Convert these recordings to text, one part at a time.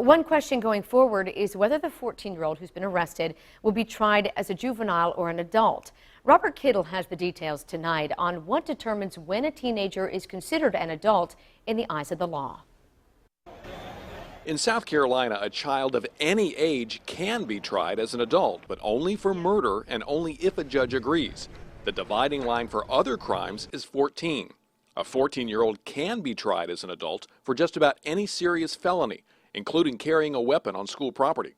One question going forward is whether the 14-year-old who's been arrested will be tried as a juvenile or an adult. Robert Kittle has the details tonight on what determines when a teenager is considered an adult in the eyes of the law. In South Carolina, a child of any age can be tried as an adult, but only for murder and only if a judge agrees. The dividing line for other crimes is 14. A 14-year-old can be tried as an adult for just about any serious felony, including carrying a weapon on school property.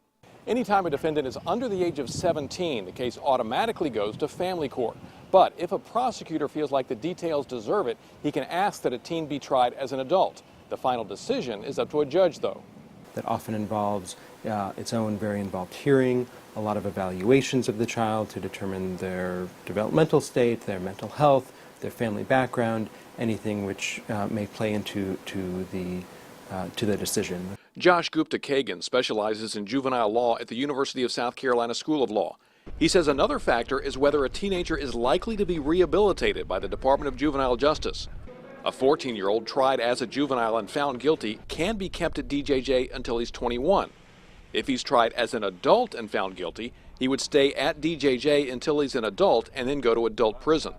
Anytime a defendant is under the age of 17, the case automatically goes to family court. But if a prosecutor feels like the details deserve it, he can ask that a teen be tried as an adult. The final decision is up to a judge, though. That often involves its own very involved hearing, a lot of evaluations of the child to determine their developmental state, their mental health, their family background, anything which may play into the decision. Josh Gupta-Kagan specializes in juvenile law at the University of South Carolina School of Law. He says another factor is whether a teenager is likely to be rehabilitated by the Department of Juvenile Justice. A 14-year-old tried as a juvenile and found guilty can be kept at DJJ until he's 21. If he's tried as an adult and found guilty, he would stay at DJJ until he's an adult and then go to adult prison.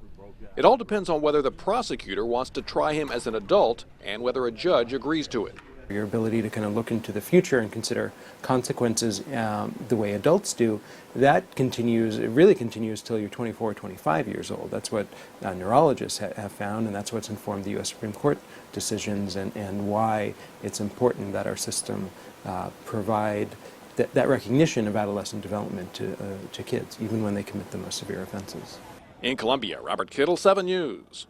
It all depends on whether the prosecutor wants to try him as an adult and whether a judge agrees to it. Your ability to kind of look into the future and consider consequences the way adults do, that continues, it really continues till you're 24, 25 years old. That's what neurologists have found, and that's what's informed the U.S. Supreme Court decisions and why it's important that our system provide that recognition of adolescent development to kids, even when they commit the most severe offenses. In Columbia, Robert Kittle, 7 News.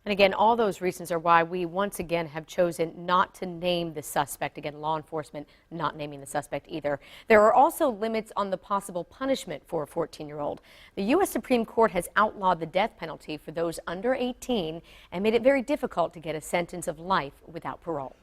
And again, all those reasons are why we once again have chosen not to name the suspect. Again, law enforcement not naming the suspect either. There are also limits on the possible punishment for a 14-year-old. The U.S. Supreme Court has outlawed the death penalty for those under 18 and made it very difficult to get a sentence of life without parole.